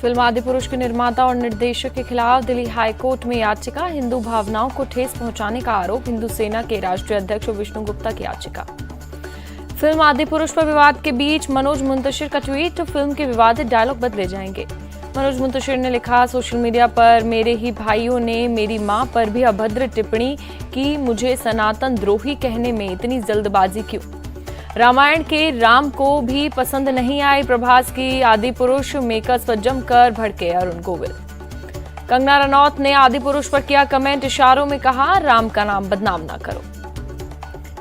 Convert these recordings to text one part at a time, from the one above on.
Film Adipurush के निर्माता और निर्देशक के खिलाफ दिल्ली हाईकोर्ट में याचिका। हिंदू भावनाओं को ठेस पहुंचाने का आरोप। हिंदू सेना के राष्ट्रीय अध्यक्ष विष्णु गुप्ता की याचिका। फिल्म आदिपुरुष पर विवाद के बीच मनोज मुंतशिर का ट्वीट। फिल्म के विवादित डायलॉग बदले जाएंगे। मनोज मुंतशिर ने लिखा, सोशल मीडिया पर मेरे ही भाइयों ने मेरी मां पर भी अभद्र टिप्पणी की। मुझे सनातन द्रोही कहने में इतनी जल्दबाजी क्यों? रामायण के राम को भी पसंद नहीं आई प्रभास की आदिपुरुष। मेकर्स पर जमकर भड़के अरुण गोविल। कंगना रनौत ने आदिपुरुष पर किया कमेंट। इशारों में कहा, राम का नाम बदनाम ना करो।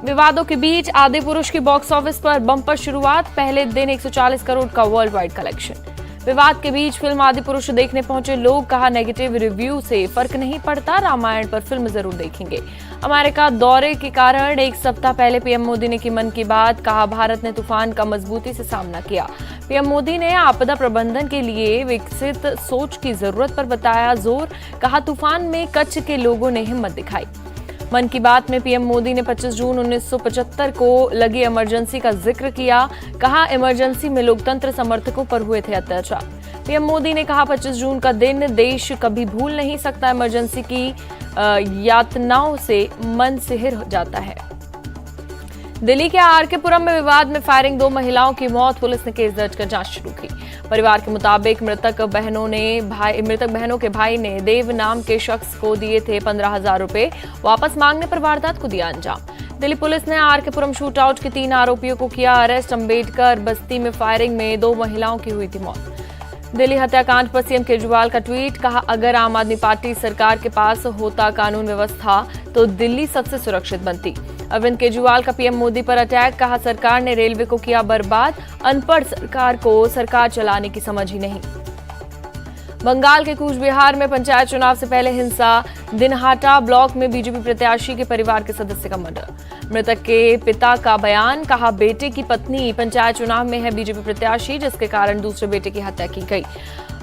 विवादों के बीच आदिपुरुष की बॉक्स ऑफिस पर बम्पर शुरुआत। पहले दिन 140 करोड़ का वर्ल्ड वाइड कलेक्शन। विवाद के बीच फिल्म आदिपुरुष देखने पहुंचे लोग, कहा नेगेटिव रिव्यू से फर्क नहीं पड़ता, रामायण पर फिल्म जरूर देखेंगे। अमेरिका दौरे के कारण एक सप्ताह पहले पीएम मोदी ने की मन की बात। कहा, भारत ने तूफान का मजबूती से सामना किया। पीएम मोदी ने आपदा प्रबंधन के लिए विकसित सोच की जरूरत पर बताया जोर। कहा, तूफान में कच्छ के लोगों ने हिम्मत दिखाई। मन की बात में पीएम मोदी ने 25 जून 1975 को लगी इमरजेंसी का जिक्र किया। कहा, इमरजेंसी में लोकतंत्र समर्थकों पर हुए थे अत्याचार। पीएम मोदी ने कहा, 25 जून का दिन देश कभी भूल नहीं सकता। इमरजेंसी की यातनाओं से मन सिहर जाता है। दिल्ली के आरके पुरम में विवाद में फायरिंग, 2 महिलाओं की मौत। पुलिस ने केस दर्ज कर जांच शुरू की। परिवार के मुताबिक मृतक बहनों के भाई ने देव नाम के शख्स को दिए थे 15,000 रुपए। वापस मांगने पर वारदात को दिया अंजाम। दिल्ली पुलिस ने आरके पुरम शूटआउट के 3 आरोपियों को किया अरेस्ट। अंबेडकर बस्ती में फायरिंग में 2 महिलाओं की हुई थी मौत। दिल्ली हत्याकांड पर सीएम केजरीवाल का ट्वीट। कहा, अगर आम आदमी पार्टी सरकार के पास होता कानून व्यवस्था तो दिल्ली सबसे सुरक्षित बनती। अरविंद केजरीवाल का पीएम मोदी पर अटैक। कहा, सरकार ने रेलवे को किया बर्बाद। अनपढ़ सरकार को सरकार चलाने की समझ ही नहीं। बंगाल के कूच बिहार में पंचायत चुनाव से पहले हिंसा। दिनहाटा ब्लॉक में बीजेपी प्रत्याशी के परिवार के सदस्य का मर्डर। मृतक के पिता का बयान। कहा, बेटे की पत्नी पंचायत चुनाव में है बीजेपी प्रत्याशी, जिसके कारण दूसरे बेटे की हत्या की गई।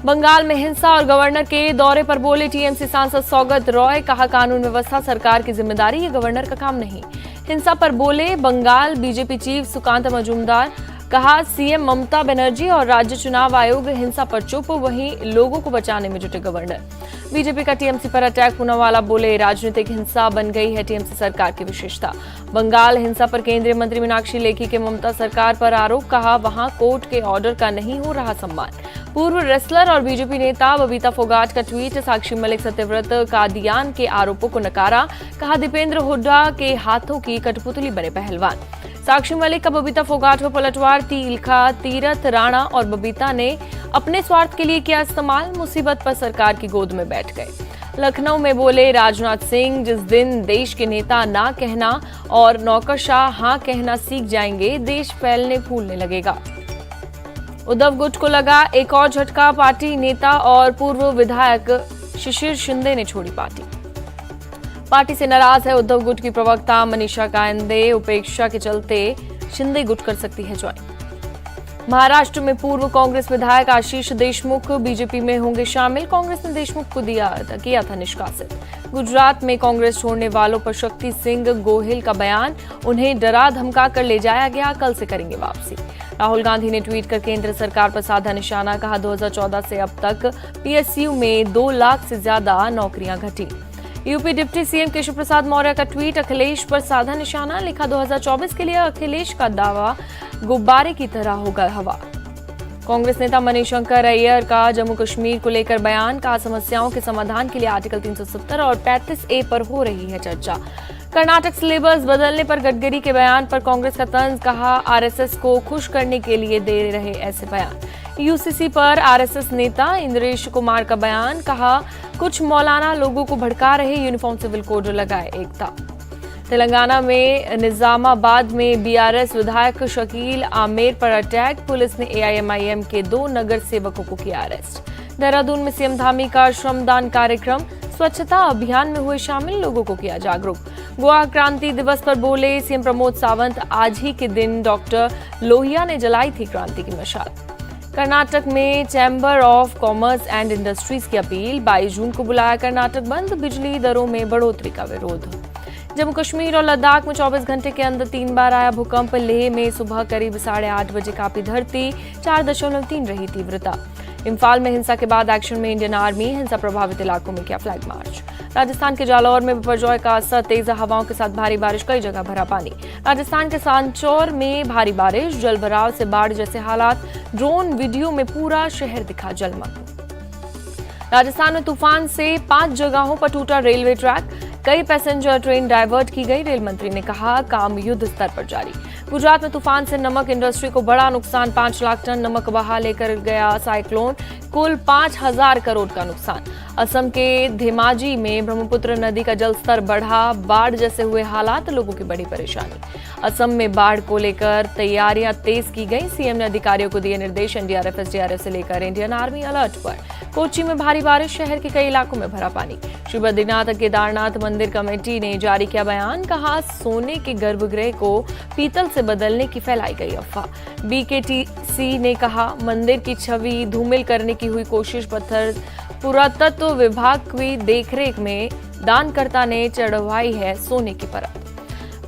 बंगाल में हिंसा और गवर्नर के दौरे पर बोले टीएमसी सांसद सौगत रॉय। कहा, कानून व्यवस्था सरकार की जिम्मेदारी, ये गवर्नर का काम नहीं। हिंसा पर बोले बंगाल बीजेपी चीफ सुकांत मजूमदार। कहा, सीएम ममता बनर्जी और राज्य चुनाव आयोग हिंसा पर चुप, वहीं लोगों को बचाने में जुटे गवर्नर। बीजेपी का टीएमसी पर अटैक। पूनावाला बोले, राजनीतिक हिंसा बन गई है टीएमसी सरकार की विशेषता। बंगाल हिंसा पर केंद्रीय मंत्री मीनाक्षी लेखी के ममता सरकार पर आरोप। कहा, वहां कोर्ट के ऑर्डर का नहीं हो रहा सम्मान। पूर्व रेसलर और बीजेपी नेता बबीता फोगाट का ट्वीट। साक्षी मलिक सत्यव्रत कादियान के आरोपों को नकारा। कहा, दीपेंद्र हुड्डा के हाथों की कठपुतली बने पहलवान। साक्षी मलिक का बबीता फोगाट पर पलटवार। तिलका तीरथ राणा और बबीता ने अपने स्वार्थ के लिए किया इस्तेमाल। मुसीबत पर सरकार की गोद में बैठ गए। लखनऊ में बोले राजनाथ सिंह, जिस दिन देश के नेता ना कहना और नौकरशाह हाँ कहना सीख जाएंगे, देश फैलने फूलने लगेगा। उद्धव गुट को लगा एक और झटका। पार्टी नेता और पूर्व विधायक शिशिर शिंदे ने छोड़ी पार्टी। पार्टी से नाराज है उद्धव गुट की प्रवक्ता मनीषा कायंदे। उपेक्षा के चलते शिंदे गुट कर सकती है ज्वाइन। महाराष्ट्र में पूर्व कांग्रेस विधायक आशीष देशमुख बीजेपी में होंगे शामिल। कांग्रेस ने देशमुख को किया था निष्कासित। गुजरात में कांग्रेस छोड़ने वालों पर शक्ति सिंह गोहिल का बयान। उन्हें डरा धमका कर ले जाया गया, कल से करेंगे वापसी। राहुल गांधी ने ट्वीट कर केंद्र सरकार पर साधा निशाना। कहा, 2014 से अब तक पीएसयू में 2 लाख से ज्यादा नौकरियां घटी। UP deputy CM Keshav Prasad Maurya का ट्वीट। अखिलेश पर साधा निशाना। लिखा, 2024 के लिए अखिलेश का दावा गुब्बारे की तरह होगा हवा। कांग्रेस नेता मणिशंकर अय्यर का जम्मू कश्मीर को लेकर बयान। कहा, समस्याओं के समाधान के लिए आर्टिकल 370 और 35A पर हो रही है चर्चा। कर्नाटक सिलेबस बदलने पर गडकरी के बयान पर कांग्रेस का तंज। कहा, आरएसएस को खुश करने के लिए दे रहे ऐसे बयान। यूसीसी पर आरएसएस नेता इंद्रेश कुमार का बयान। कहा, कुछ मौलाना लोगों को भड़का रहे, यूनिफॉर्म सिविल कोड लगाए एकता। तेलंगाना में निजामाबाद में बीआरएस विधायक शकील आमेर पर अटैक। पुलिस ने एआईएमआईएम के 2 नगर सेवकों को किया अरेस्ट। देहरादून में सीएम धामी का श्रमदान कार्यक्रम। स्वच्छता अभियान में हुए शामिल, लोगों को किया जागरूक। गोवा क्रांति दिवस पर बोले सीएम प्रमोद सावंत, आज ही के दिन डॉक्टर लोहिया ने जलाई थी क्रांति की मशाल। कर्नाटक में chamber of commerce and industries की अपील। 22 जून को बुलाया कर्नाटक बंद। बिजली दरों में बढ़ोतरी का विरोध। जम्मू कश्मीर और लद्दाख में 24 घंटे के अंदर 3 बार आया भूकंप। लेह में सुबह करीब 8:30 बजे कांपी धरती, 4.3 रही तीव्रता। इम्फाल में हिंसा के बाद एक्शन में इंडियन आर्मी हिंसा प्रभावित इलाकों में किया फ्लैग मार्च। राजस्थान के जालौर में बिपरजॉय का असर, तेज हवाओं के साथ भारी बारिश, कई जगह भरा पानी। राजस्थान के सांचौर में भारी बारिश, जलभराव से बाढ़ जैसे हालात, ड्रोन वीडियो में पूरा शहर दिखा जलमग्न। राजस्थान में तूफान से 5 जगहों पर टूटा रेलवे ट्रैक, कई पैसेंजर ट्रेन डायवर्ट की गई। रेल मंत्री ने कहा काम युद्ध स्तर पर जारी। गुजरात में तूफान से नमक इंडस्ट्री को बड़ा नुकसान, 5 लाख टन नमक बहा लेकर गया साइक्लोन, कुल 5,000 करोड़ का नुकसान। असम के धेमाजी में ब्रह्मपुत्र नदी का जलस्तर बढ़ा, बाढ़ जैसे हुए हालात, लोगों की बड़ी परेशानी। असम में बाढ़ को लेकर तैयारियां तेज की गई, सीएम ने अधिकारियों को दिए निर्देश। एनडीआरएफ एसडीआरएफ से लेकर इंडियन आर्मी अलर्ट पर। कोची में भारी बारिश, शहर के कई इलाकों में भरा पानी। श्री बद्रीनाथ केदारनाथ मंदिर कमेटी ने जारी किया बयान, कहा सोने के गर्भगृह को पीतल से बदलने की फैलाई गई अफवाह। बीकेटीसी ने कहा मंदिर की छवि धूमिल करने की हुई कोशिश, पत्थर पुरातत्व विभाग की देखरेख में दानकर्ता ने चढ़वाई है सोने की परत।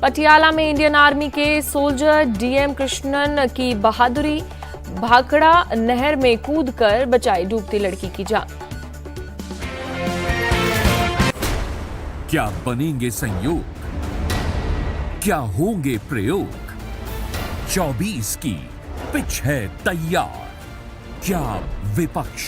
पटियाला में इंडियन आर्मी के सोल्जर डीएम कृष्णन की बहादुरी, भाखड़ा नहर में कूदकर बचाई डूबती लड़की की जान। क्या बनेंगे संयोग, क्या होंगे प्रयोग, 24 की पिच है तैयार, क्या विपक्ष